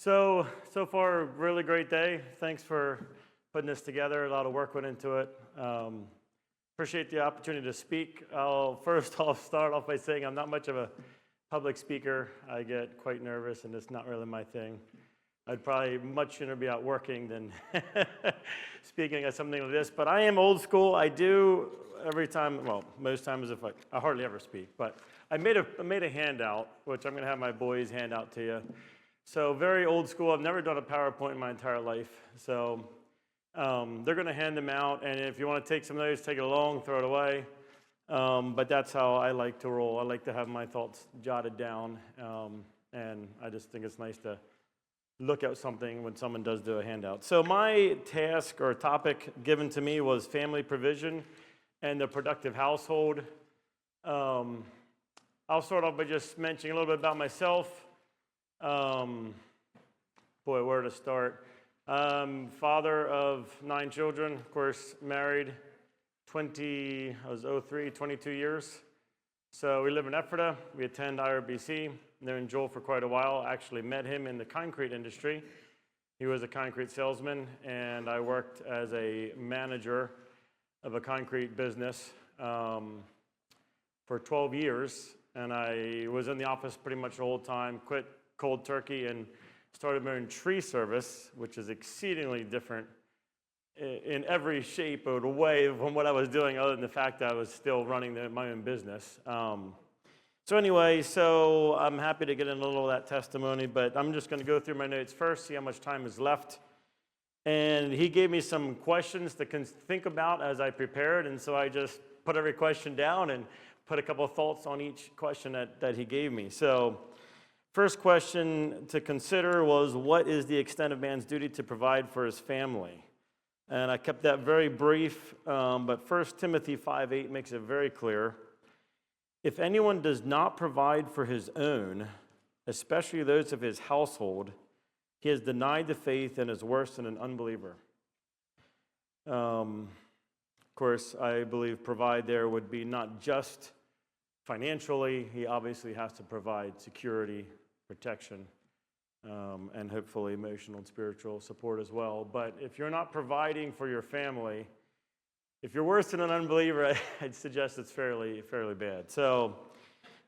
So far, really great day. Thanks for putting this together. A lot of work went into it. Appreciate the opportunity to speak. I'll start off by saying I'm not much of a public speaker. I get quite nervous, and it's not really my thing. I'd probably much sooner be out working than speaking at something like this. But I am old school. I do every time, well, most times if I hardly ever speak. But I made a handout, which I'm going to have my boys hand out to you. So very old school. I've never done a PowerPoint in my entire life. So they're going to hand them out. And if you want to take some of those, take it along, throw it away. But that's how I like to roll. I like to have my thoughts jotted down. And I just think it's nice to look at something when someone does do a handout. So my task or topic given to me was family provision and the productive household. I'll start off by just mentioning a little bit about myself. Where to start? Father of 9 children, of course, married 22 years. So we live in Ephrata. We attend IRBC. They're in Joel for quite a while. Actually met him in the concrete industry. He was a concrete salesman, and I worked as a manager of a concrete business for 12 years. And I was in the office pretty much the whole time, quit cold turkey, and started my own tree service, which is exceedingly different in every shape or way from what I was doing, other than the fact that I was still running my own business. So I'm happy to get in a little of that testimony, but I'm just going to go through my notes first, see how much time is left. And he gave me some questions to think about as I prepared, and so I just put every question down and put a couple of thoughts on each question that he gave me. So first question to consider was, what is the extent of man's duty to provide for his family? And I kept that very brief, but 1 Timothy 5:8 makes it very clear. If anyone does not provide for his own, especially those of his household, he has denied the faith and is worse than an unbeliever. Of course, I believe provide there would be not just financially. He obviously has to provide security, protection, and hopefully emotional and spiritual support as well. But if you're not providing for your family, if you're worse than an unbeliever, I'd suggest it's fairly bad. So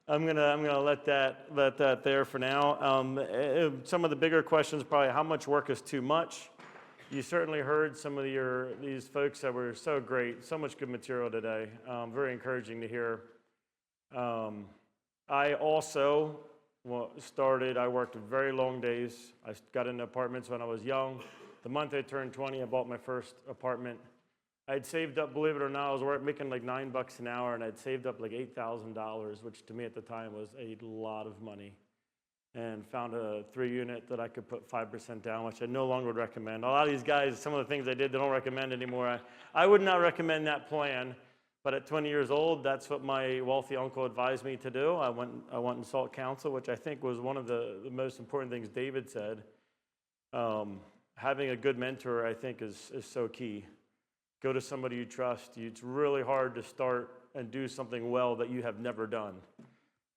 I'm gonna let that there for now. Some of the bigger questions probably: how much work is too much? You certainly heard some of these folks that were so great, so much good material today. Very encouraging to hear. I also I worked very long days. I got into apartments when I was young. The month I turned 20, I bought my first apartment. I'd saved up, believe it or not, I was making like $9 an hour, and I'd saved up like $8,000, which to me at the time was a lot of money. And found a 3-unit that I could put 5% down, which I no longer would recommend. A lot of these guys, some of the things they did, they don't recommend anymore. I would not recommend that plan. But at 20 years old, that's what my wealthy uncle advised me to do. I went and sought counsel, which I think was one of the most important things David said. Having a good mentor, I think, is so key. Go to somebody you trust. It's really hard to start and do something well that you have never done.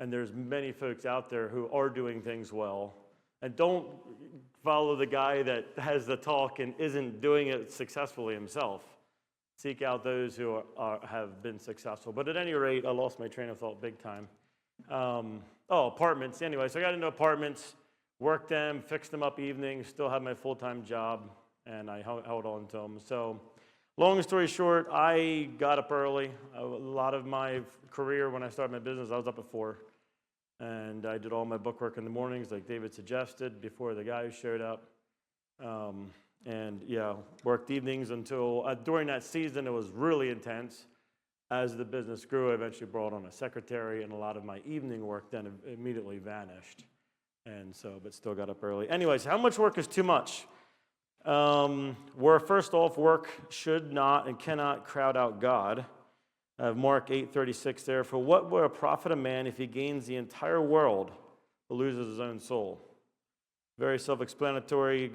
And there's many folks out there who are doing things well. And don't follow the guy that has the talk and isn't doing it successfully himself. Seek out those who have been successful. But at any rate, I lost my train of thought big time. Apartments. Anyway, so I got into apartments, worked them, fixed them up evenings, still had my full-time job, and I held on to them. So long story short, I got up early. A lot of my career when I started my business, I was up at 4. And I did all my bookwork in the mornings, like David suggested, before the guys showed up. Worked evenings until, during that season, it was really intense. As the business grew, I eventually brought on a secretary, and a lot of my evening work then immediately vanished. But still got up early. Anyways, how much work is too much? First off, work should not and cannot crowd out God. Mark 8:36 there, for what will it profit a man if he gains the entire world but loses his own soul? Very self-explanatory.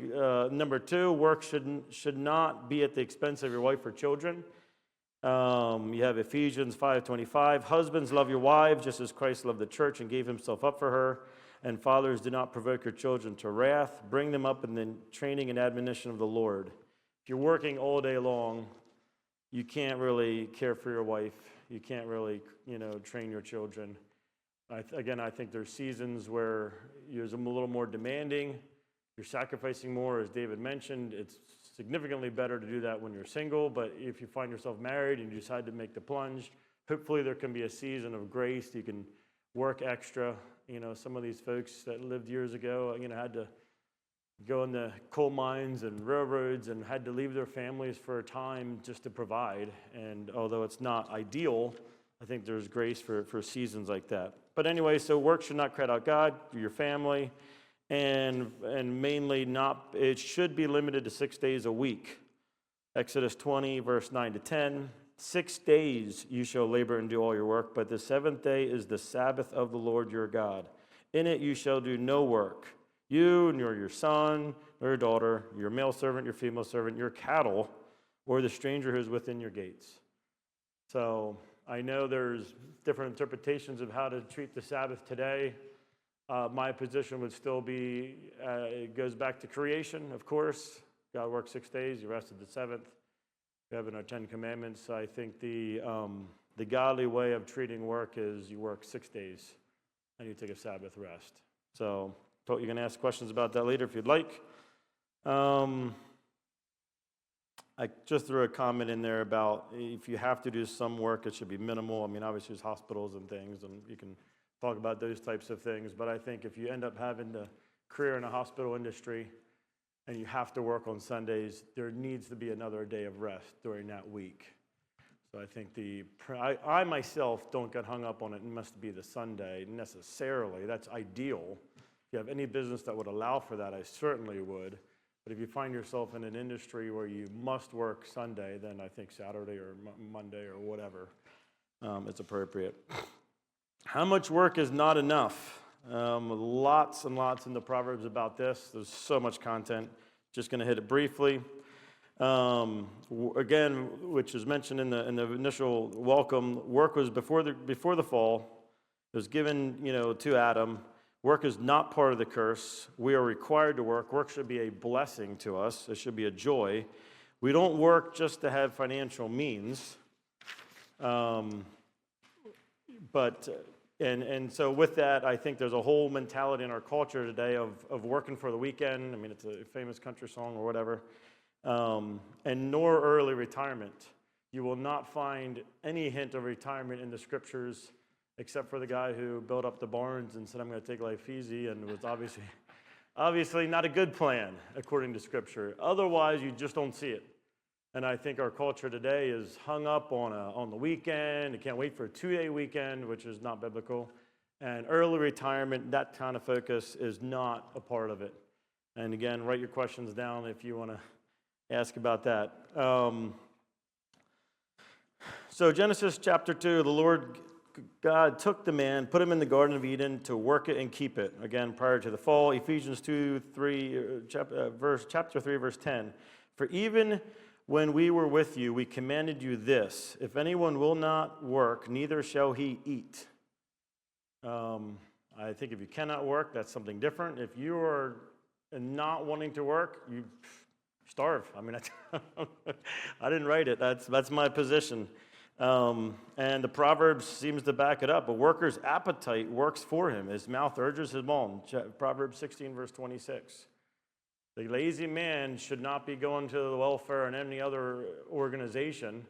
Number 2, work should not be at the expense of your wife or children. You have Ephesians 5:25. Husbands, love your wives, just as Christ loved the church and gave himself up for her, And fathers, do not provoke your children to wrath. Bring them up in the training and admonition of the Lord. If you're working all day long, you can't really care for your wife. You can't really, train your children. Again, I think there's seasons where you're a little more demanding. You're sacrificing more, as David mentioned. It's significantly better to do that when you're single, but if you find yourself married and you decide to make the plunge, hopefully there can be a season of grace. You can work extra. Some of these folks that lived years ago, had to go in the coal mines and railroads and had to leave their families for a time just to provide. And although it's not ideal, I think there's grace for seasons like that. But anyway, so work should not crowd out God, your family, and mainly it should be limited to 6 days a week. Exodus 20, verse 9 to 10. 6 days you shall labor and do all your work, but the seventh day is the Sabbath of the Lord your God. In it you shall do no work. You, nor your son, nor your daughter, your male servant, your female servant, your cattle, or the stranger who is within your gates. So I know there's different interpretations of how to treat the Sabbath today. My position would still be, it goes back to creation, of course. God worked 6 days, he rested the seventh. We have in our 10 Commandments. I think the godly way of treating work is you work 6 days and you take a Sabbath rest. So you can ask questions about that later if you'd like. I just threw a comment in there about if you have to do some work, it should be minimal. I mean, obviously there's hospitals and things, and you can talk about those types of things. But I think if you end up having a career in the hospital industry and you have to work on Sundays, there needs to be another day of rest during that week. So I think I myself don't get hung up on it must be the Sunday necessarily. That's ideal. If you have any business that would allow for that, I certainly would. But if you find yourself in an industry where you must work Sunday, then I think Saturday or Monday or whatever is appropriate. How much work is not enough? Lots and lots in the Proverbs about this. There's so much content. Just going to hit it briefly. Again, which is mentioned in the initial welcome, work was before the fall. It was given, to Adam. Work is not part of the curse. We are required to work. Work should be a blessing to us. It should be a joy. We don't work just to have financial means. And so with that, I think there's a whole mentality in our culture today of working for the weekend. I mean, it's a famous country song or whatever. And nor early retirement. You will not find any hint of retirement in the scriptures except for the guy who built up the barns and said, I'm going to take life easy, and was obviously not a good plan, according to Scripture. Otherwise, you just don't see it. And I think our culture today is hung up on the weekend. You can't wait for a 2-day weekend, which is not biblical. And early retirement, that kind of focus is not a part of it. And again, write your questions down if you want to ask about that. So Genesis chapter 2, the Lord God took the man, put him in the Garden of Eden to work it and keep it. Again, prior to the fall. Ephesians 2:3, chapter 3, verse 10. For even when we were with you, we commanded you this: if anyone will not work, neither shall he eat. I think if you cannot work, that's something different. If you are not wanting to work, you starve. I mean, I didn't write it. That's my position. And the Proverbs seems to back it up. A worker's appetite works for him. His mouth urges him on. Proverbs 16, verse 26. The lazy man should not be going to the welfare and any other organization.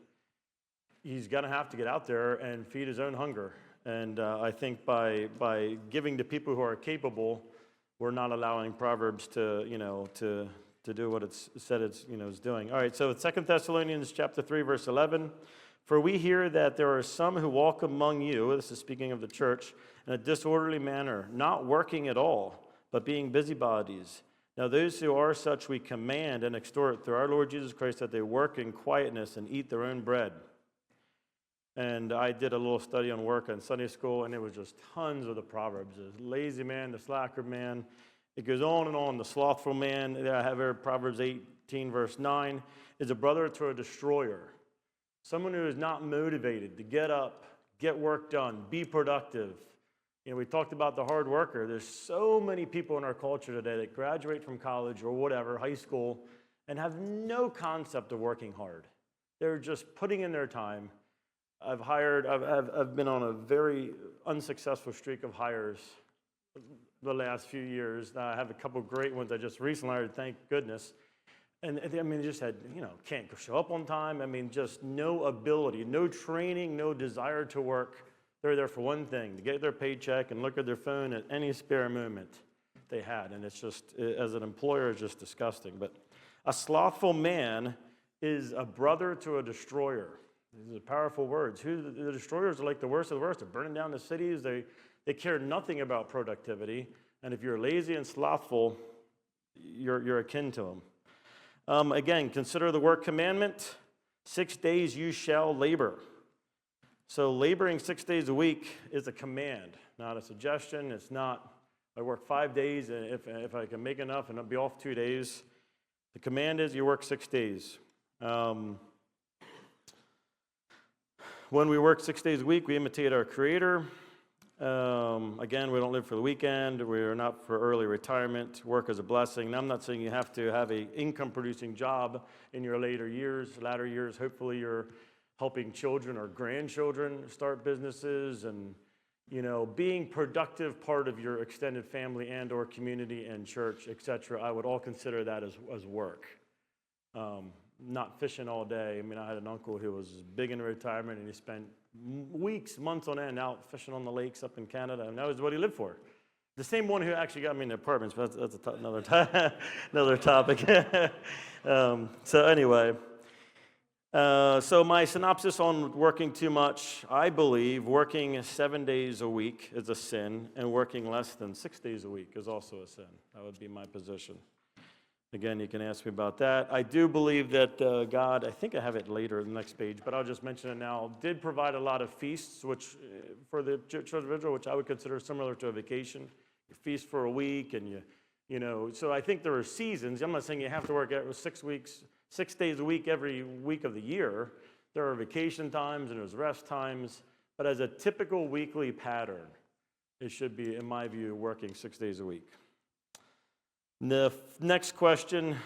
He's going to have to get out there and feed his own hunger. And I think by giving to people who are capable, we're not allowing Proverbs to do what it's said it's doing. All right, so 2 Thessalonians chapter 3, verse 11. For we hear that there are some who walk among you, this is speaking of the church, in a disorderly manner, not working at all, but being busybodies. Now those who are such we command and exhort through our Lord Jesus Christ that they work in quietness and eat their own bread. And I did a little study on work in Sunday school, and it was just tons of the Proverbs. The lazy man, the slacker man. It goes on and on. The slothful man, I have here Proverbs 18, verse 9, is a brother to a destroyer. Someone who is not motivated to get up, get work done, be productive, We talked about the hard worker. There's so many people in our culture today that graduate from college or whatever, high school, and have no concept of working hard. They're just putting in their time. I've been on a very unsuccessful streak of hires the last few years. I have a couple great ones I just recently hired, thank goodness. And I mean, just had, can't show up on time. I mean, just no ability, no training, no desire to work. They're there for one thing, to get their paycheck and look at their phone at any spare moment they had. And it's just, as an employer, it's just disgusting. But a slothful man is a brother to a destroyer. These are powerful words. The destroyers are like the worst of the worst. They're burning down the cities. They care nothing about productivity. And if you're lazy and slothful, you're akin to them. Again, consider the work commandment. 6 days you shall labor. So laboring 6 days a week is a command, not a suggestion. It's not, I work 5 days, and if I can make enough and I'll be off 2 days. The command is you work 6 days. When we work 6 days a week, we imitate our Creator. Again, we don't live for the weekend. We're not for early retirement. Work is a blessing. And I'm not saying you have to have an income-producing job in your latter years. Hopefully you're helping children or grandchildren start businesses and, being productive part of your extended family and or community and church, etc. I would all consider that as work. Not fishing all day. I mean, I had an uncle who was big in retirement, and he spent weeks, months on end out fishing on the lakes up in Canada, and that was what he lived for. The same one who actually got me in the apartments, but that's another topic. So anyway, so my synopsis on working too much: I believe working 7 days a week is a sin, and working less than 6 days a week is also a sin. That would be my position. Again, you can ask me about that. I do believe that God, I think I have it later in the next page, but I'll just mention it now, did provide a lot of feasts, which for the children of Israel, which I would consider similar to a vacation. You feast for a week, and so I think there are seasons. I'm not saying you have to work 6 days a week every week of the year. There are vacation times and there's rest times, but as a typical weekly pattern, it should be, in my view, working 6 days a week. The next question,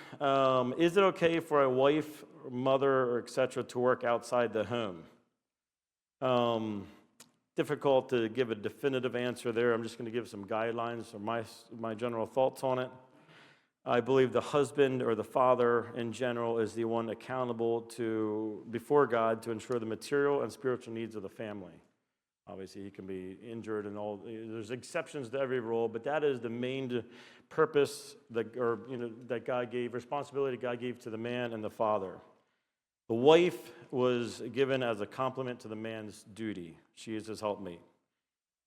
is it okay for a wife, mother, or etc. to work outside the home? Difficult to give a definitive answer there. I'm just going to give some guidelines or my general thoughts on it. I believe the husband or the father in general is the one accountable before God to ensure the material and spiritual needs of the family. Obviously, he can be injured and all. There's exceptions to every rule, but that is the main purpose that God gave, responsibility God gave to the man and the father. The wife was given as a complement to the man's duty. She is his helpmate,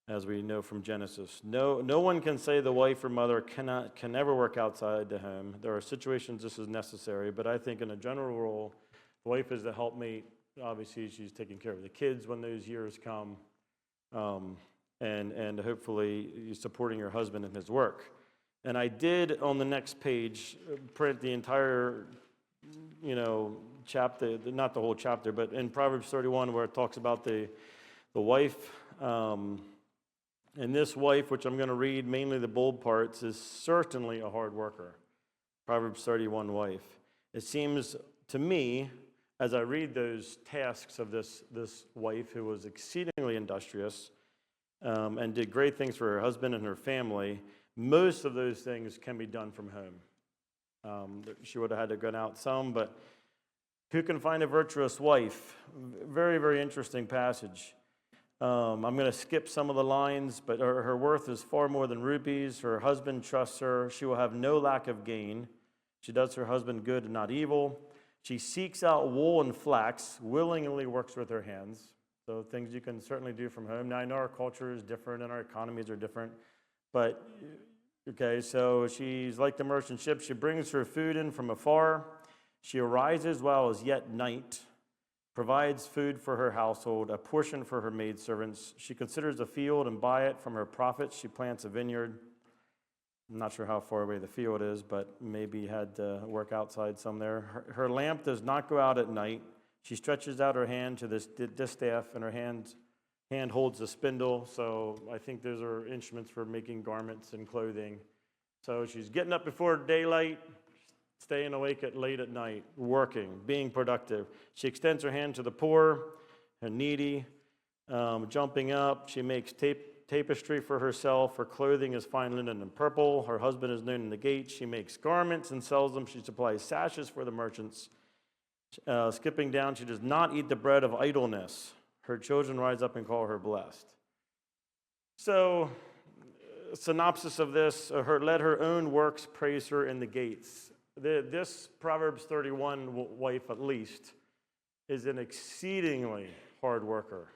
as we know from Genesis. No one can say the wife or mother can never work outside the home. There are situations this is necessary, but I think in a general rule, the wife is the helpmate. Obviously, she's taking care of the kids when those years come. And hopefully you're supporting your husband in his work. And I did, on the next page, print the entire, chapter, not the whole chapter, but in Proverbs 31 where it talks about the wife. And this wife, which I'm going to read, mainly the bold parts, is certainly a hard worker. Proverbs 31 wife. It seems to me, as I read those tasks of this wife who was exceedingly industrious and did great things for her husband and her family, most of those things can be done from home. She would have had to go out some, but who can find a virtuous wife? Very, very interesting passage. I'm going to skip some of the lines, but her worth is far more than rupees. Her husband trusts her. She will have no lack of gain. She does her husband good and not evil. She seeks out wool and flax, willingly works with her hands. So things you can certainly do from home. Now, I know our culture is different and our economies are different. But, okay, so she's like the merchant ship. She brings her food in from afar. She arises while it is yet night, provides food for her household, a portion for her maidservants. She considers a field and by it from her profits. She plants a vineyard. I'm not sure how far away the field is, but maybe had to work outside some there. Her lamp does not go out at night. She stretches out her hand to this distaff, and her hand hand holds the spindle, so I think those are instruments for making garments and clothing. So she's getting up before daylight, staying awake late at night, working, being productive. She extends her hand to the poor and needy, jumping up. She makes tapestry for herself. Her clothing is fine linen and purple. Her husband is known in the gate. She makes garments and sells them. She supplies sashes for the merchants. Skipping down, she does not eat the bread of idleness. Her children rise up and call her blessed. So, synopsis of this, let her own works praise her in the gates. This Proverbs 31 wife, at least, is an exceedingly hard worker.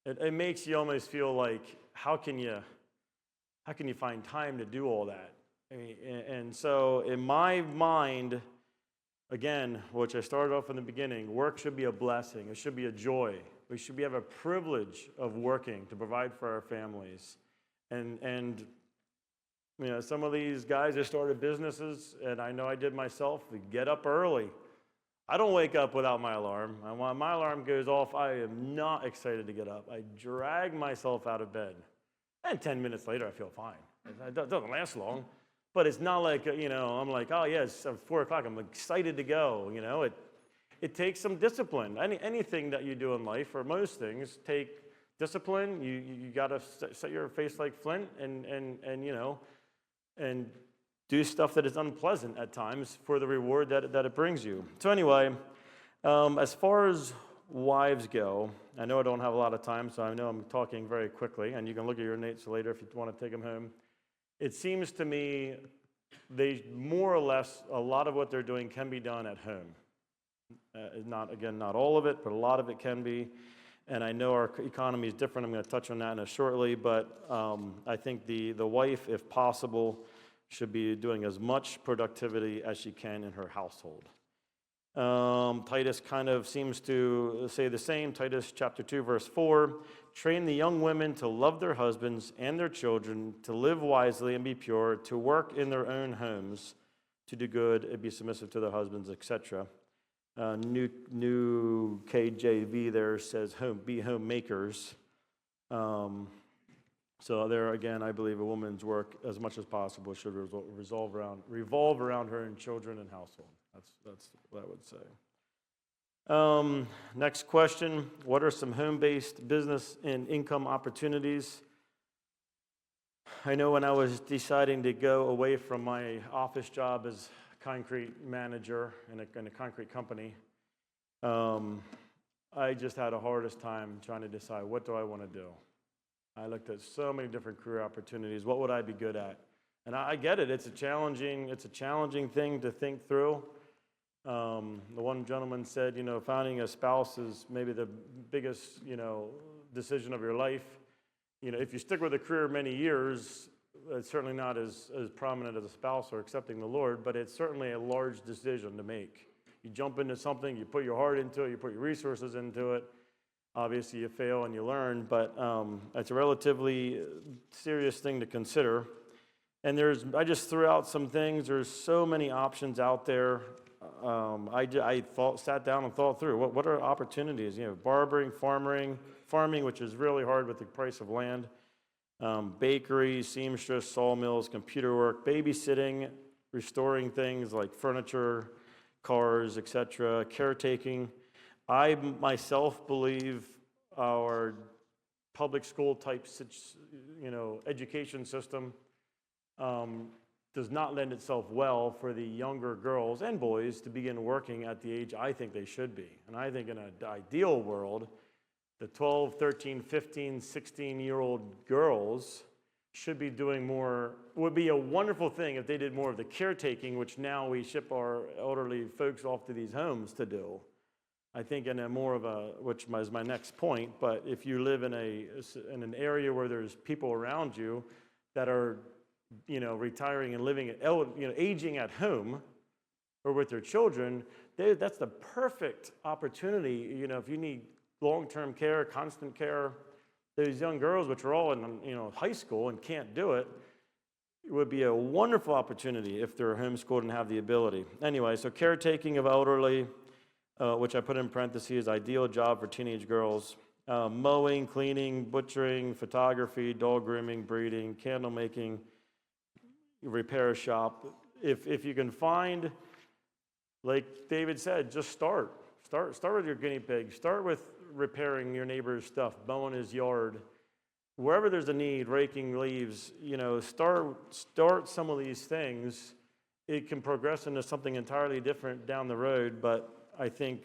It makes you almost feel like, how can you find time to do all that? I mean, and so in my mind, again, which I started off in the beginning, work should be a blessing. It should be a joy. We should have a privilege of working to provide for our families. And you know, some of these guys that started businesses, and I know I did myself, we get up early. I don't wake up without my alarm. And when my alarm goes off, I am not excited to get up. I drag myself out of bed. And 10 minutes later, I feel fine. It doesn't last long. But it's not like, you know, I'm like, oh, yeah, it's 4 o'clock. I'm excited to go. You know, it takes some discipline. Anything that you do in life, or most things, take discipline. You got to set your face like flint and you know, and do stuff that is unpleasant at times for the reward that it brings you. So anyway, as far as wives go, I know I don't have a lot of time, so I know I'm talking very quickly, and you can look at your notes later if you want to take them home. It seems to me they more or less, a lot of what they're doing can be done at home. Not all of it, but a lot of it can be. And I know our economy is different. I'm going to touch on that shortly, but I think the wife, if possible, should be doing as much productivity as she can in her household. Titus kind of seems to say the same. Titus chapter 2, verse 4, train the young women to love their husbands and their children, to live wisely and be pure, to work in their own homes, to do good and be submissive to their husbands, etc. New KJV there says be homemakers. So there again, I believe a woman's work, as much as possible, should revolve around her and children and household. That's what I would say. Next question: what are some home-based business and income opportunities? I know when I was deciding to go away from my office job as concrete manager in a concrete company, I just had the hardest time trying to decide, what do I want to do? I looked at so many different career opportunities. What would I be good at? And I get it. It's a challenging thing to think through. The one gentleman said, you know, finding a spouse is maybe the biggest, you know, decision of your life. You know, if you stick with a career many years, it's certainly not as prominent as a spouse or accepting the Lord, but it's certainly a large decision to make. You jump into something, you put your heart into it, you put your resources into it. Obviously, you fail and you learn, but it's a relatively serious thing to consider. And I just threw out some things. There's so many options out there. Sat down and thought through what are opportunities. You know, barbering, farming, which is really hard with the price of land. Bakery, seamstress, sawmills, computer work, babysitting, restoring things like furniture, cars, etc., caretaking. I myself believe our public school type, you know, education system does not lend itself well for the younger girls and boys to begin working at the age I think they should be. And I think in an ideal world, the 12, 13, 15, 16-year-old girls should be doing more. It would be a wonderful thing if they did more of the caretaking, which now we ship our elderly folks off to these homes to do. I think in a more of a, which is my next point, but if you live in an area where there's people around you that are, you know, retiring and living, aging at home or with their children, that's the perfect opportunity. You know, if you need long-term care, constant care, those young girls, which are all in, you know, high school and can't do it, it would be a wonderful opportunity if they're homeschooled and have the ability. Anyway, so caretaking of elderly, which I put in parentheses, ideal job for teenage girls. mowing, cleaning, butchering, photography, dog grooming, breeding, candle making, repair shop. If you can find, like David said, just start with your guinea pig. Start with repairing your neighbor's stuff, mowing his yard. Wherever there's a need, raking leaves, start some of these things. It can progress into something entirely different down the road, but I think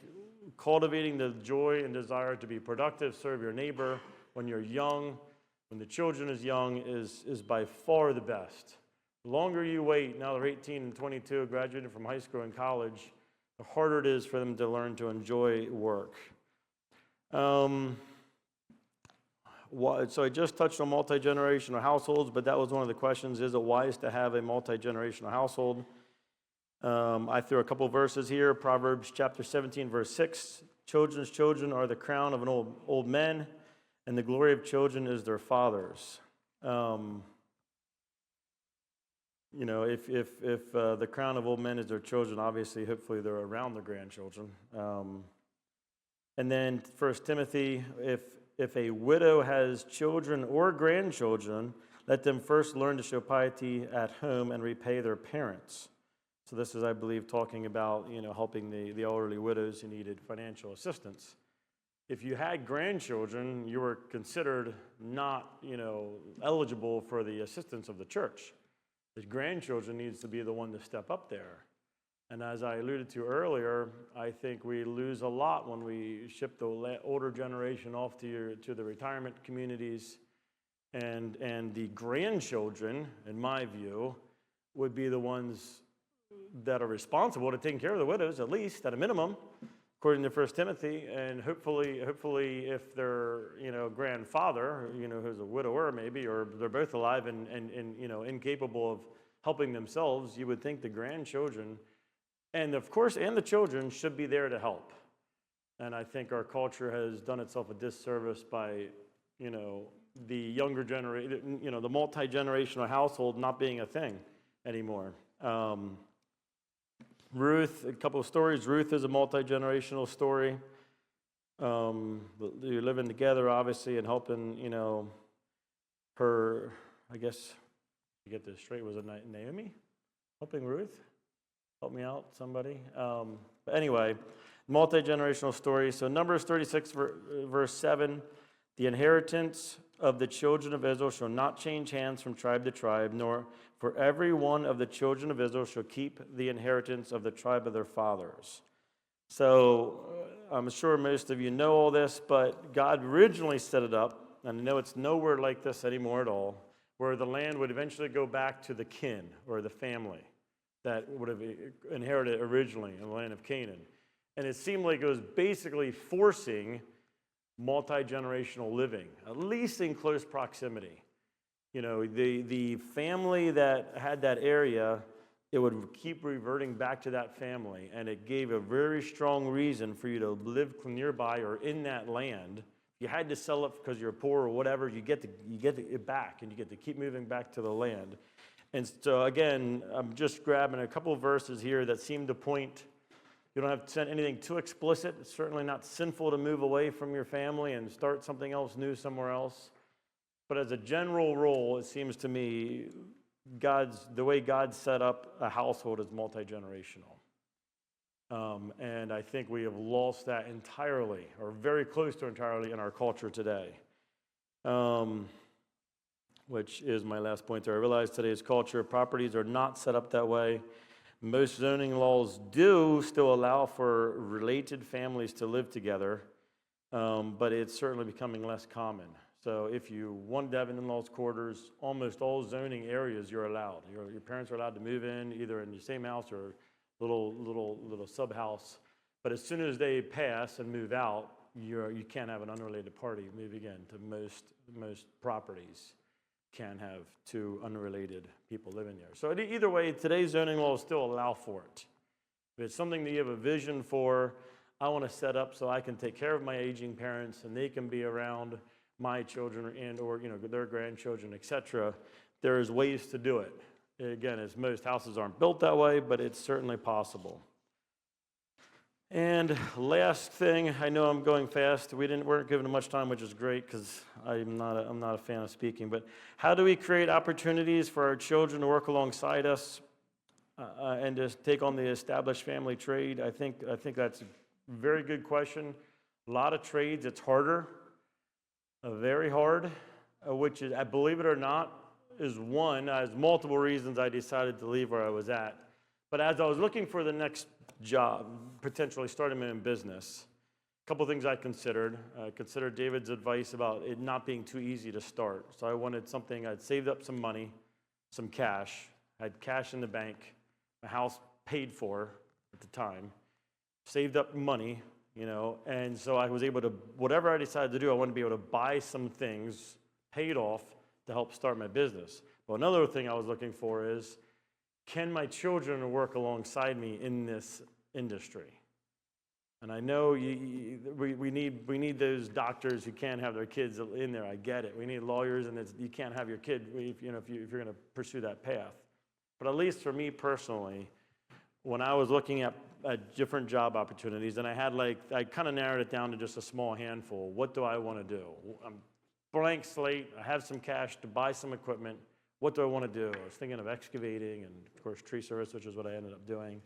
cultivating the joy and desire to be productive, serve your neighbor when you're young, when the children is young, is by far the best. The longer you wait, now they're 18 and 22, graduating from high school and college, the harder it is for them to learn to enjoy work. So I just touched on multi-generational households, but that was one of the questions, is it wise to have a multi-generational household? I threw a couple verses here. Proverbs chapter 17, verse 6. Children's children are the crown of an old men, and the glory of children is their fathers. If the crown of old men is their children, obviously, hopefully they're around their grandchildren. And then 1 Timothy, if a widow has children or grandchildren, let them first learn to show piety at home and repay their parents. So this is, I believe, talking about, helping the elderly widows who needed financial assistance. If you had grandchildren, you were considered not, eligible for the assistance of the church. The grandchildren needs to be the one to step up there. And as I alluded to earlier, I think we lose a lot when we ship the older generation off to the retirement communities, and the grandchildren, in my view, would be the ones that are responsible to taking care of the widows, at least at a minimum, according to 1 Timothy. And hopefully, if their grandfather, who's a widower maybe, or they're both alive and incapable of helping themselves, you would think the grandchildren, and of course, and the children, should be there to help. And I think our culture has done itself a disservice by, the younger generation, the multi-generational household not being a thing anymore. Ruth, a couple of stories. Ruth is a multi-generational story. You're living together, obviously, and helping, her, I guess, to get this straight, was it Naomi helping Ruth? Help me out, somebody. But anyway, multi-generational story. So Numbers 36, verse 7, the inheritance of the children of Israel shall not change hands from tribe to tribe, nor for every one of the children of Israel shall keep the inheritance of the tribe of their fathers. So I'm sure most of you know all this, but God originally set it up, and I know it's nowhere like this anymore at all, where the land would eventually go back to the kin or the family that would have inherited originally in the land of Canaan. And it seemed like it was basically forcing multi-generational living, at least in close proximity. The family that had that area, it would keep reverting back to that family, and it gave a very strong reason for you to live nearby or in that land. You had to sell it because you're poor or whatever, you get it back, and you get to keep moving back to the land. And so again, I'm just grabbing a couple of verses here that seem to point. You don't have to send anything too explicit. It's certainly not sinful to move away from your family and start something else new somewhere else. But as a general rule, it seems to me the way God set up a household is multi-generational. And I think we have lost that entirely, or very close to entirely, in our culture today. Which is my last point there. I realize today's culture, properties are not set up that way. Most zoning laws do still allow for related families to live together, but it's certainly becoming less common. So if you want to have an in-laws quarters, almost all zoning areas you're allowed. Your parents are allowed to move in either in the same house or little sub-house. But as soon as they pass and move out, you can't have an unrelated party moving into most properties. Can have two unrelated people living there. So either way, today's zoning laws still allow for it. If it's something that you have a vision for, I want to set up so I can take care of my aging parents and they can be around my children and or their grandchildren, etc. There's ways to do it. Again, as most houses aren't built that way, but it's certainly possible. And last thing, I know I'm going fast. Weren't given much time, which is great because I'm not a fan of speaking. But how do we create opportunities for our children to work alongside us and to take on the established family trade? I think that's a very good question. A lot of trades, it's harder, very hard, which is, I believe it or not, is one. There's multiple reasons I decided to leave where I was at. But as I was looking for the next job, potentially starting my own business, a couple things I considered. I considered David's advice about it not being too easy to start. So I wanted something, I'd saved up some money, some cash. I had cash in the bank, my house paid for at the time, saved up money, and so I was able to, whatever I decided to do, I wanted to be able to buy some things paid off to help start my business. Well, another thing I was looking for is, can my children work alongside me in this industry? And I know we need those doctors who can't have their kids in there. I get it. We need lawyers, and you can't have your kid if you're going to pursue that path. But at least for me personally, when I was looking at different job opportunities, and I kind of narrowed it down to just a small handful. What do I want to do? I'm blank slate. I have some cash to buy some equipment. What do I want to do? I was thinking of excavating and, of course, tree service, which is what I ended up doing.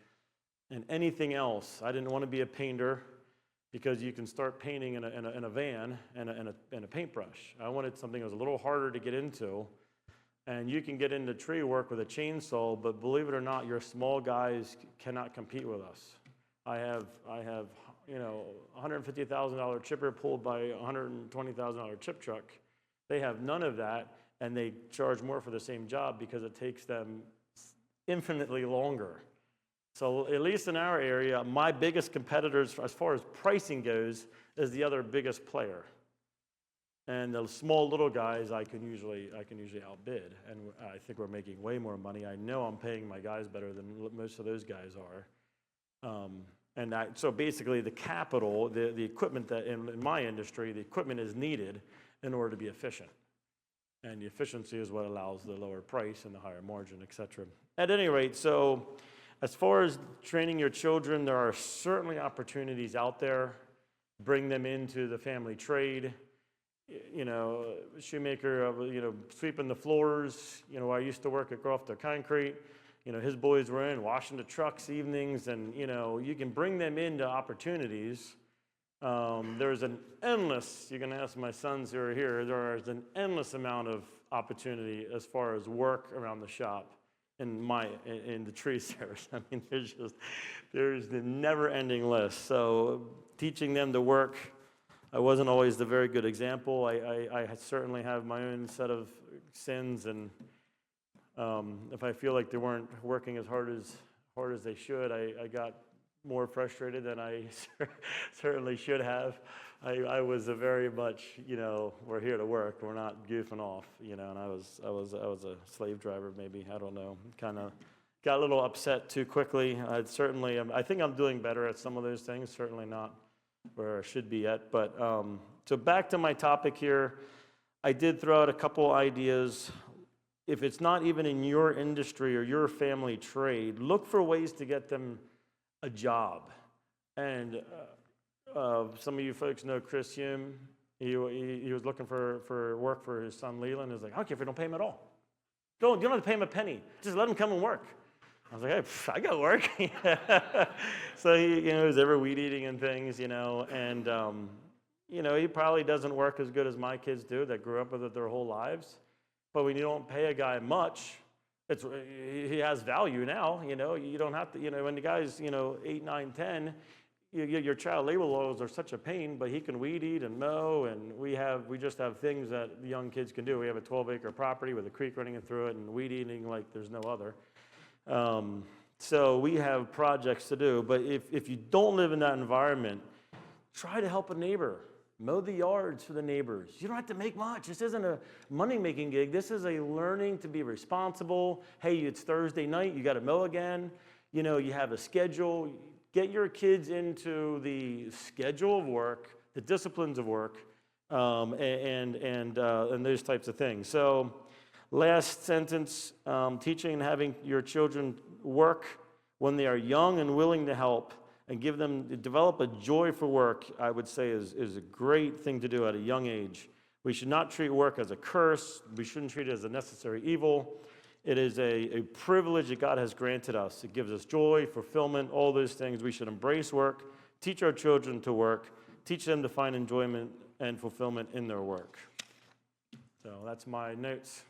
And anything else. I didn't want to be a painter because you can start painting in a van and a paintbrush. I wanted something that was a little harder to get into. And you can get into tree work with a chainsaw, but believe it or not, your small guys cannot compete with us. I have $150,000 chipper pulled by a $120,000 chip truck. They have none of that. And they charge more for the same job because it takes them infinitely longer. So at least in our area, my biggest competitors as far as pricing goes is the other biggest player. And the small little guys I can usually outbid. And I think we're making way more money. I know I'm paying my guys better than most of those guys are. So basically the capital, the equipment that in my industry, the equipment is needed in order to be efficient. And the efficiency is what allows the lower price and the higher margin, et cetera. At any rate, so as far as training your children, there are certainly opportunities out there. Bring them into the family trade. Shoemaker, sweeping the floors. I used to work at Grofter Concrete. His boys were in washing the trucks evenings, and you can bring them into opportunities. There's an endless, you can ask my sons who are here, there's an endless amount of opportunity as far as work around the shop in the tree service. I mean, there's the never-ending list. So teaching them to work, I wasn't always the very good example. I certainly have my own set of sins, and if I feel like they weren't working as hard as they should, I got more frustrated than I certainly should have. I was a very much, we're here to work, we're not goofing off, and I was a slave driver maybe, I don't know, kind of got a little upset too quickly. I think I'm doing better at some of those things, certainly not where I should be at, but so back to my topic here, I did throw out a couple ideas. If it's not even in your industry or your family trade, look for ways to get them a job. And some of you folks know Chris Hume. He was looking for work for his son Leland. He was like, I don't care if you don't pay him at all. You don't have to pay him a penny. Just let him come and work. I was like, hey, I got work. So he was ever weed eating and things, and he probably doesn't work as good as my kids do that grew up with it their whole lives. But when you don't pay a guy much, he has value now, you don't have to, when the guy's, 8, 9, 10, your child labor laws are such a pain, but he can weed eat and mow, and we just have things that the young kids can do. We have a 12-acre property with a creek running through it and weed eating like there's no other. So we have projects to do, but if you don't live in that environment, try to help a neighbor. Mow the yards for the neighbors. You don't have to make much. This isn't a money-making gig. This is a learning to be responsible. Hey, it's Thursday night. You got to mow again. You have a schedule. Get your kids into the schedule of work, the disciplines of work, and those types of things. So last sentence, teaching and having your children work when they are young and willing to help and develop a joy for work, I would say is a great thing to do at a young age. We should not treat work as a curse. We shouldn't treat it as a necessary evil. It is a privilege that God has granted us. It gives us joy, fulfillment, all those things. We should embrace work, teach our children to work, teach them to find enjoyment and fulfillment in their work. So that's my notes.